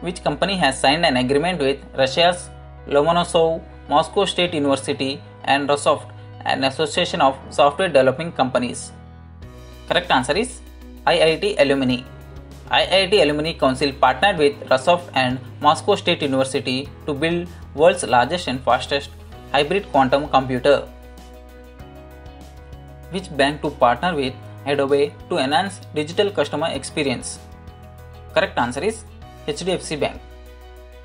Which company has signed an agreement with Russia's Lomonosov, Moscow State University and Rosoft, an association of software developing companies? Correct answer is IIT Alumni. IIT Alumni Council partnered with Rosoft and Moscow State University to build world's largest and fastest hybrid quantum computer. Which bank to partner with Adobe to enhance digital customer experience? Correct answer is HDFC Bank.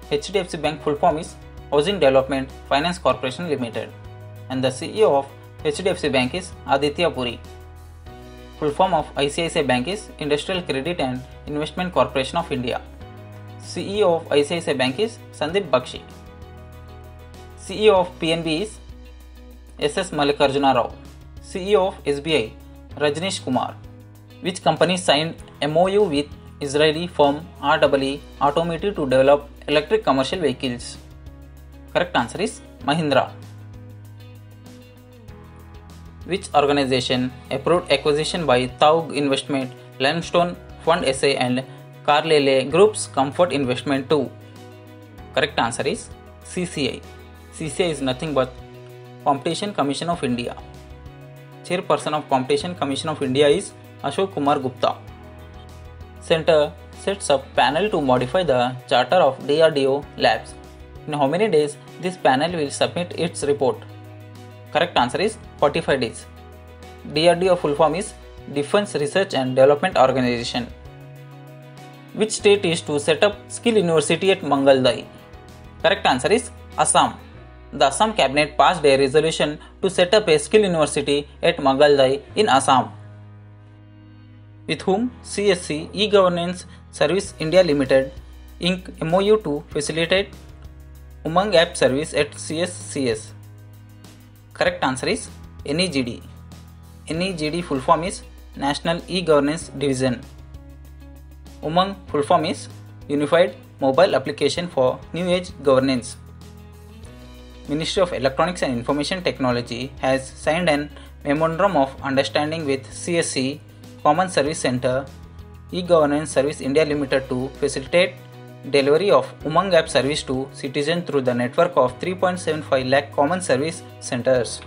HDFC Bank full form is Housing Development Finance Corporation Limited, and the CEO of HDFC Bank is Aditya Puri. Full form of ICICI Bank is Industrial Credit and Investment Corporation of India. CEO of ICICI Bank is Sandeep Bakshi. CEO of PNB is SS Mallikarjuna Rao. CEO of SBI Rajnish Kumar. Which company signed MOU with Israeli firm REE Automotive to develop electric commercial vehicles? Correct answer is Mahindra. Which organization approved acquisition by Taug Investment, Limestone Fund SA and Carlyle Group's Comfort Investment 2? Correct answer is CCI. CCI is nothing but Competition Commission of India. Chairperson of Competition Commission of India is Ashok Kumar Gupta. Center sets up panel to modify the charter of DRDO labs. In how many days this panel will submit its report? Correct answer is 45 days. DRDO full form is Defense Research and Development Organization. Which state is to set up Skill University at Mangaldayi? Correct answer is Assam. The Assam Cabinet passed a resolution to set up a skill university at Mangaldayi in Assam. With whom CSC E-Governance Service India Limited Inc. MOU to facilitate Umang app service at CSCS? Correct answer is NEGD. NEGD full form is National E-Governance Division. Umang full form is Unified Mobile Application for New Age Governance. Ministry of Electronics and Information Technology has signed an Memorandum of Understanding with CSC Common Service Center E-Governance Service India Limited to facilitate delivery of Umang app service to citizens through the network of 3.75 lakh common service centers.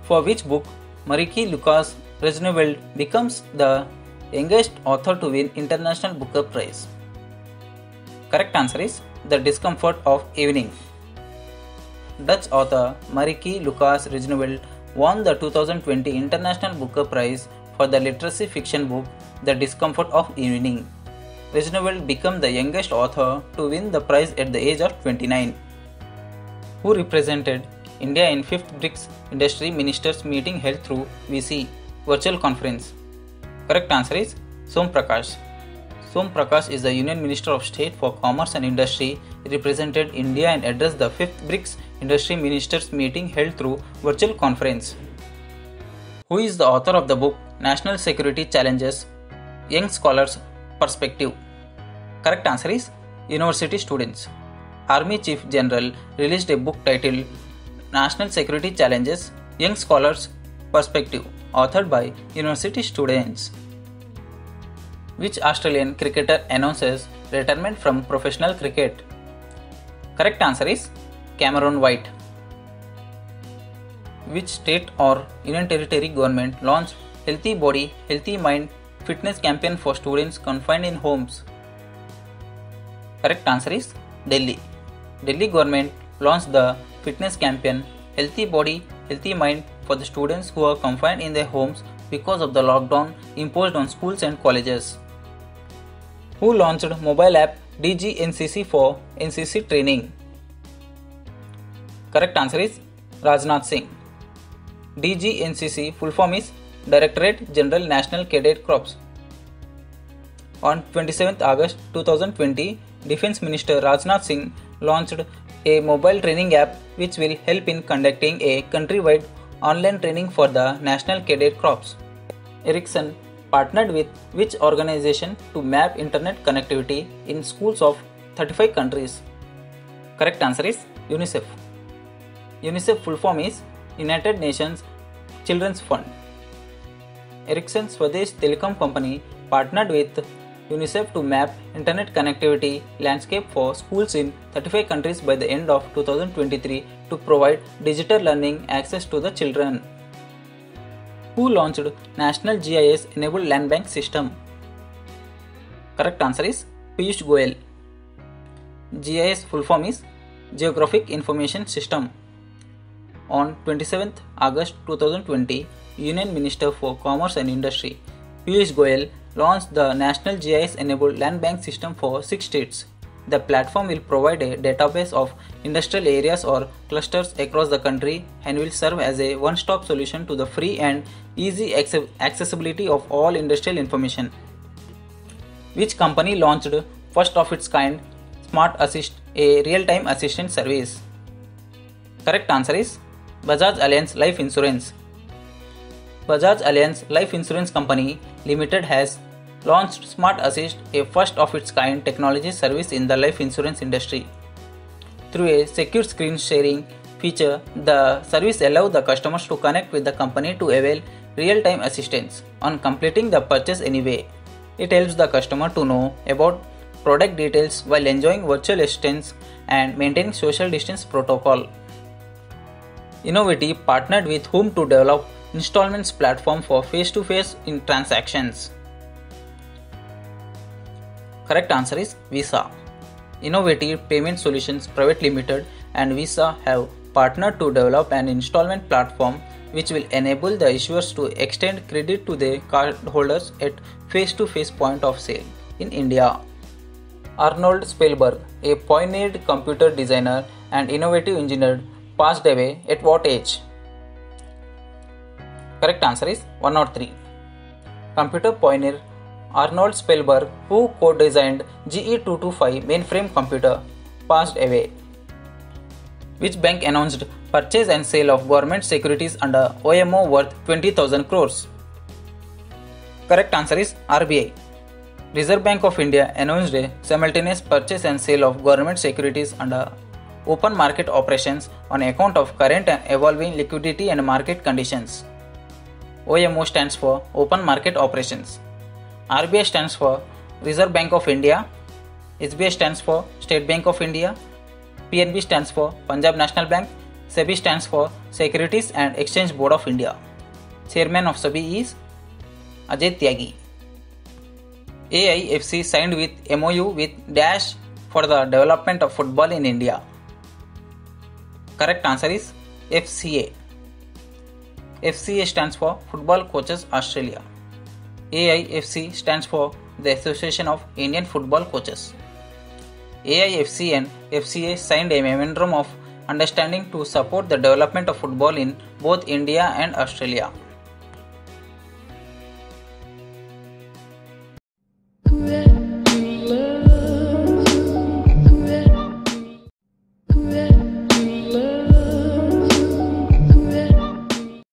For which book Mariki Lucas Rezneveld becomes the youngest author to win International Booker Prize? Correct answer is The Discomfort of Evening. Dutch author Mariki Lucas Rezneveld won the 2020 International Booker Prize for the literary fiction book The Discomfort of Evening. Rezneveld became the youngest author to win the prize at the age of 29. Who represented India in 5th BRICS Industry Ministers meeting held through VC virtual conference? Correct answer is Som Prakash. Som Prakash is the Union Minister of State for Commerce and Industry, represented India and addressed the 5th BRICS Industry Ministers meeting held through virtual conference. Who is the author of the book National Security Challenges, Young Scholars' Perspective? Correct answer is University students. Army Chief General released a book titled National Security Challenges, Young Scholars' Perspective, authored by university students. Which Australian cricketer announces retirement from professional cricket? Correct answer is Cameron White. Which state or union territory government launched Healthy Body, Healthy Mind fitness campaign for students confined in homes? Correct answer is Delhi. Delhi government launched the fitness campaign Healthy Body, Healthy Mind for the students who are confined in their homes because of the lockdown imposed on schools and colleges. Who launched mobile app DGNCC for NCC training? Correct answer is Rajnath Singh. DGNCC full form is Directorate General National Cadet Corps. On 27th August 2020, Defence Minister Rajnath Singh launched a mobile training app which will help in conducting a countrywide online training for the National Cadet Corps. Ericsson partnered with which organization to map internet connectivity in schools of 35 countries? Correct answer is UNICEF. UNICEF full form is United Nations Children's Fund. Ericsson Swadesh Telecom Company partnered with UNICEF to map internet connectivity landscape for schools in 35 countries by the end of 2023 to provide digital learning access to the children. Who launched National GIS enabled land bank system? Correct answer is Piyush Goyal. GIS full form is Geographic Information System. On 27th August 2020, Union Minister for Commerce and Industry Piyush Goyal launched the National GIS-enabled land bank system for 6 states. The platform will provide a database of industrial areas or clusters across the country and will serve as a one-stop solution to the free and easy accessibility of all industrial information. Which company launched first of its kind Smart Assist, a real-time assistant service? Correct answer is Bajaj Allianz Life Insurance. Bajaj Allianz Life Insurance Company Limited has launched Smart Assist, a first of its kind technology service in the life insurance industry. Through a secure screen sharing feature, the service allows the customers to connect with the company to avail real-time assistance on completing the purchase anyway. It helps the customer to know about product details while enjoying virtual assistance and maintaining social distance protocol. Innovative partnered with whom to develop installments platform for face-to-face in transactions. Correct answer is Visa. Innovative Payment Solutions Private Limited and Visa have partnered to develop an installment platform which will enable the issuers to extend credit to their cardholders at face-to-face point of sale in India. Arnold Spielberg, a pioneered computer designer and innovative engineer, passed away at what age? Correct answer is 103. Computer pioneer Arnold Spielberg, who co-designed GE225 mainframe computer, passed away. Which bank announced purchase and sale of government securities under OMO worth 20,000 crores? Correct answer is RBI. Reserve Bank of India announced a simultaneous purchase and sale of government securities under open market operations on account of current and evolving liquidity and market conditions. OMO stands for Open Market Operations. RBI stands for Reserve Bank of India. SBI stands for State Bank of India. PNB stands for Punjab National Bank. SEBI stands for Securities and Exchange Board of India. Chairman of SEBI is Ajay Tyagi. AIFC signed with MOU with Dash for the development of football in India. Correct answer is FCA. FCA stands for Football Coaches Australia. AIFC stands for the Association of Indian Football Coaches. AIFC and FCA signed a memorandum of understanding to support the development of football in both India and Australia.